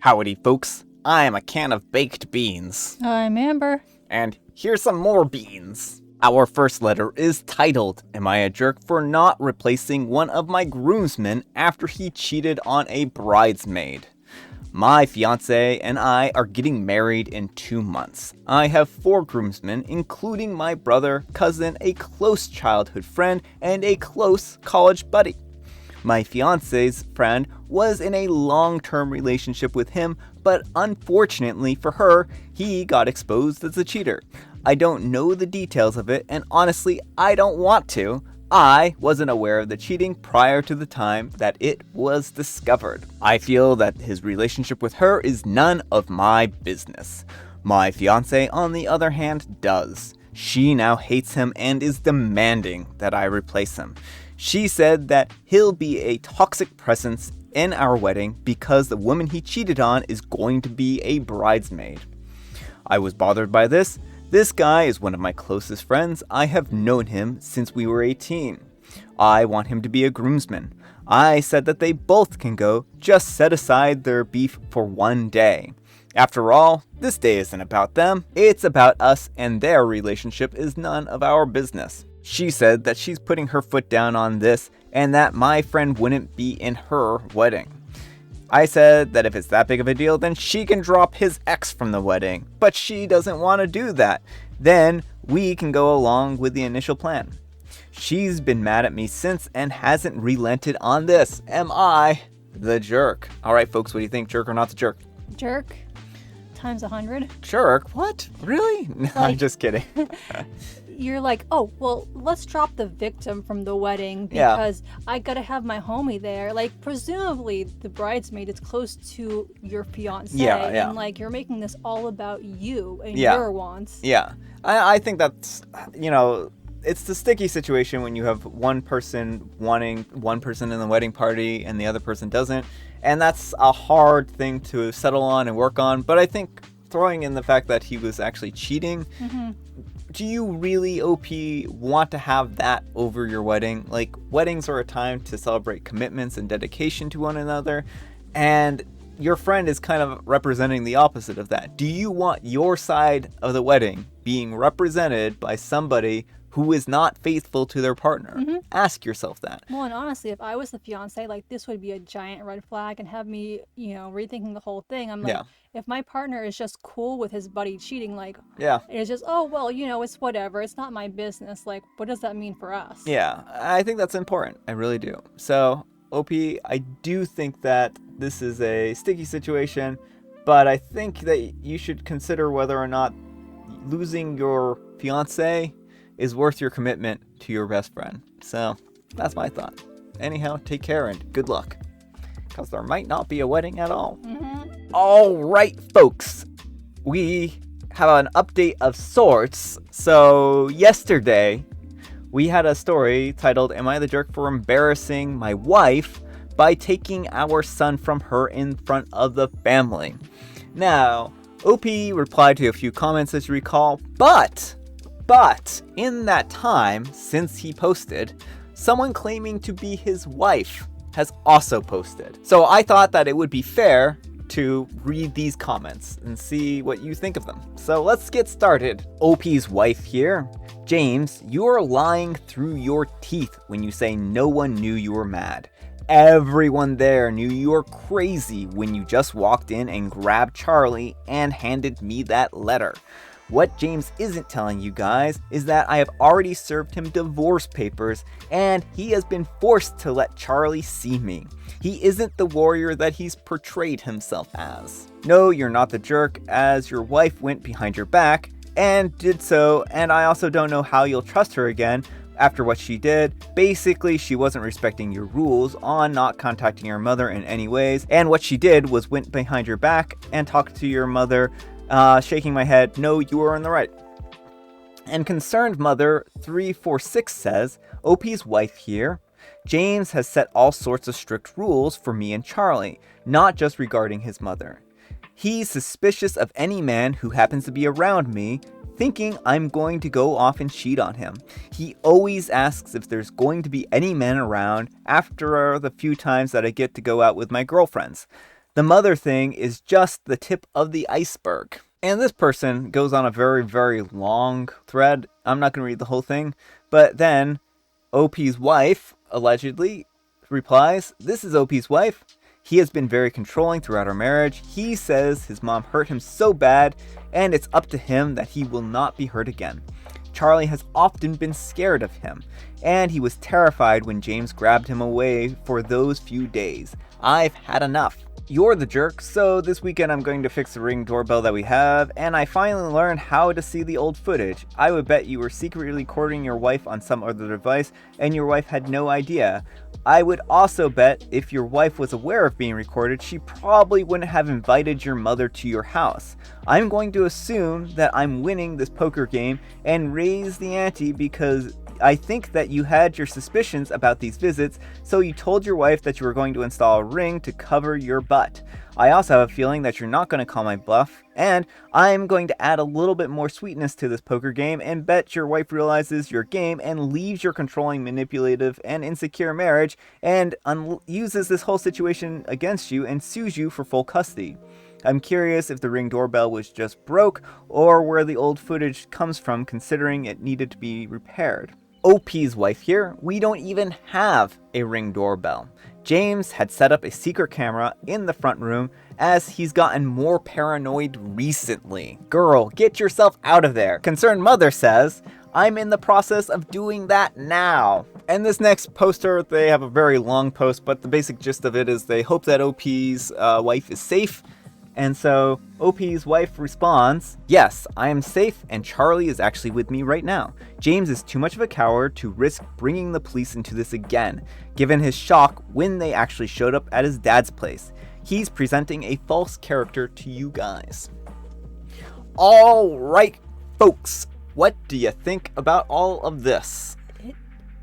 Howdy, folks. I'm a can of baked beans. I'm Amber. And here's some more beans. Our first letter is titled, Am I a Jerk for Not Replacing One of My Groomsmen After He Cheated on a Bridesmaid? My fiancé and I are getting married in 2 months. I have 4 groomsmen, including my brother, cousin, a close childhood friend, and a close college buddy. My fiancé's friend was in a long-term relationship with him, but unfortunately for her, he got exposed as a cheater. I don't know the details of it, and honestly, I don't want to. I wasn't aware of the cheating prior to the time that it was discovered. I feel that his relationship with her is none of my business. My fiancé, on the other hand, does. She now hates him and is demanding that I replace him. She said that he'll be a toxic presence in our wedding because the woman he cheated on is going to be a bridesmaid. I was bothered by this. This guy is one of my closest friends. I have known him since we were 18. I want him to be a groomsman. I said that they both can go, just set aside their beef for one day. After all, this day isn't about them. It's about us, and their relationship is none of our business. She said that she's putting her foot down on this and that my friend wouldn't be in her wedding. I said that if it's that big of a deal, then she can drop his ex from the wedding, but she doesn't want to do that. Then we can go along with the initial plan. She's been mad at me since and hasn't relented on this. Am I the jerk? All right, folks, what do you think? Jerk or not the jerk? Jerk times 100. Jerk? What? Really? No, I'm just kidding. You're like, oh, well, let's drop the victim from the wedding because I gotta have my homie there. Like, presumably the bridesmaid is close to your fiance. And like, you're making this all about you and your wants. Yeah. I think that's, it's the sticky situation when you have one person wanting one person in the wedding party and the other person doesn't. And that's a hard thing to settle on and work on. But I think throwing in the fact that he was actually cheating, do you really, OP, want to have that over your wedding? Like, weddings are a time to celebrate commitments and dedication to one another. And your friend is kind of representing the opposite of that. Do you want your side of the wedding being represented by somebody who is not faithful to their partner? Ask yourself that. Well, and honestly, if I was the fiance, like, this would be a giant red flag and have me, rethinking the whole thing. I'm like, if my partner is just cool with his buddy cheating, like, it's just, oh, well, it's whatever. It's not my business. Like, what does that mean for us? Yeah, I think that's important. I really do. So, OP, I do think that this is a sticky situation, but I think that you should consider whether or not losing your fiance is worth your commitment to your best friend. So that's my thought. Anyhow, take care and good luck, because there might not be a wedding at all. All right, folks, we have an update of sorts. So yesterday we had a story titled, Am I the Jerk for Embarrassing My Wife by Taking Our Son from Her in Front of the Family? Now, OP replied to a few comments, as you recall, but in that time, since he posted, someone claiming to be his wife has also posted. So I thought that it would be fair to read these comments and see what you think of them. So let's get started. OP's wife here. James, you are lying through your teeth when you say no one knew you were mad. Everyone there knew you were crazy when you just walked in and grabbed Charlie and handed me that letter. What James isn't telling you guys is that I have already served him divorce papers and he has been forced to let Charlie see me. He isn't the warrior that he's portrayed himself as. No, you're not the jerk, as your wife went behind your back and did so, and I also don't know how you'll trust her again after what she did. Basically, she wasn't respecting your rules on not contacting your mother in any ways, and what she did was went behind your back and talked to your mother. Shaking my head, no, you are in the right. And Concerned Mother 346 says, OP's wife here. James has set all sorts of strict rules for me and Charlie, not just regarding his mother. He's suspicious of any man who happens to be around me, thinking I'm going to go off and cheat on him. He always asks if there's going to be any men around after the few times that I get to go out with my girlfriends. The mother thing is just the tip of the iceberg. And this person goes on a very, very long thread. I'm not going to read the whole thing. But then OP's wife allegedly replies, "This is OP's wife. He has been very controlling throughout our marriage. He says his mom hurt him so bad, and it's up to him that he will not be hurt again. Charlie has often been scared of him, and he was terrified when James grabbed him away for those few days. I've had enough. You're the jerk, so this weekend I'm going to fix the Ring doorbell that we have, and I finally learned how to see the old footage. I would bet you were secretly recording your wife on some other device, and your wife had no idea. I would also bet if your wife was aware of being recorded, she probably wouldn't have invited your mother to your house. I'm going to assume that I'm winning this poker game and raise the ante because I think that you had your suspicions about these visits, so you told your wife that you were going to install a ring to cover your butt. I also have a feeling that you're not going to call my bluff, and I'm going to add a little bit more sweetness to this poker game and bet your wife realizes your game and leaves your controlling, manipulative, and insecure marriage and uses this whole situation against you and sues you for full custody. I'm curious if the Ring doorbell was just broke or where the old footage comes from considering it needed to be repaired. OP's wife here, we don't even have a Ring doorbell. James had set up a secret camera in the front room as he's gotten more paranoid recently. Girl, get yourself out of there. Concerned mother says, I'm in the process of doing that now. And this next poster, they have a very long post, but the basic gist of it is they hope that OP's wife is safe. And so OP's wife responds, yes, I am safe and Charlie is actually with me right now. James is too much of a coward to risk bringing the police into this again, given his shock when they actually showed up at his dad's place. He's presenting a false character to you guys. All right, folks, what do you think about all of this?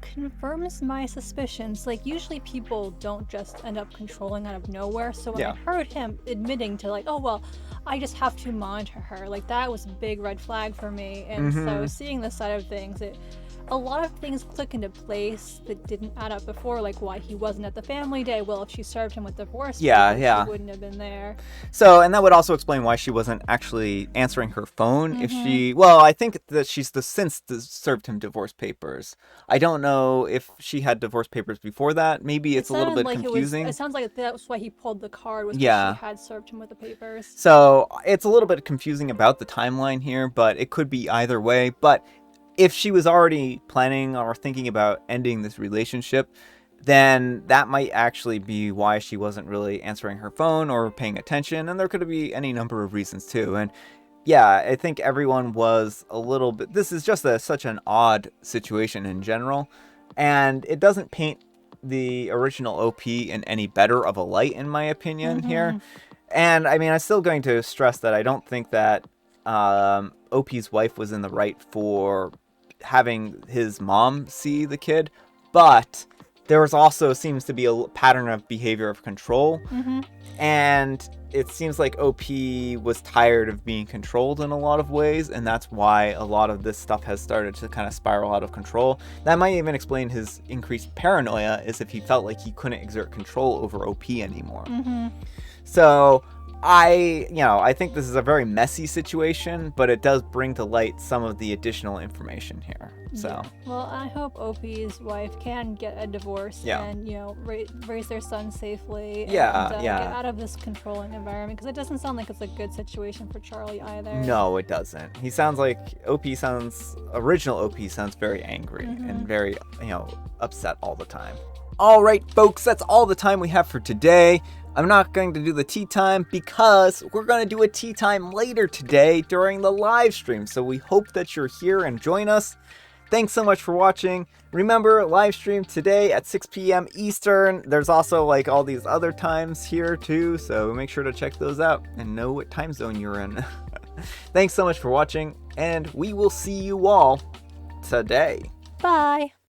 Confirms my suspicions. Like, usually people don't just end up controlling out of nowhere. So when I heard him admitting to, like, oh, well, I just have to monitor her, like, that was a big red flag for me. And so seeing this side of things, a lot of things click into place that didn't add up before, like why he wasn't at the family day. Well, if she served him with divorce, she wouldn't have been there. So, and that would also explain why she wasn't actually answering her phone. If she, well, I think that she's since served him divorce papers. I don't know if she had divorce papers before that. Maybe it's a little bit like confusing. It sounds like that's why he pulled the card, was because she had served him with the papers. So it's a little bit confusing about the timeline here, but it could be either way. But if she was already planning or thinking about ending this relationship, then that might actually be why she wasn't really answering her phone or paying attention. And there could be any number of reasons too. And yeah, I think everyone was a little bit, this is just such an odd situation in general. And it doesn't paint the original OP in any better of a light, in my opinion here. And I mean, I'm still going to stress that I don't think that OP's wife was in the right for having his mom see the kid, but there was also seems to be a pattern of behavior of control, and it seems like OP was tired of being controlled in a lot of ways, and that's why a lot of this stuff has started to kind of spiral out of control. That might even explain his increased paranoia, is if he felt like he couldn't exert control over OP anymore. So I think this is a very messy situation, but it does bring to light some of the additional information here. So, yeah. Well, I hope OP's wife can get a divorce and, raise their son safely and get out of this controlling environment, because it doesn't sound like it's a good situation for Charlie either. No, it doesn't. He sounds like original OP sounds very angry and very, upset all the time. All right, folks, that's all the time we have for today. I'm not going to do the tea time because we're going to do a tea time later today during the live stream. So we hope that you're here and join us. Thanks so much for watching. Remember, live stream today at 6 p.m. Eastern. There's also like all these other times here too. So make sure to check those out and know what time zone you're in. Thanks so much for watching, and we will see you all today. Bye.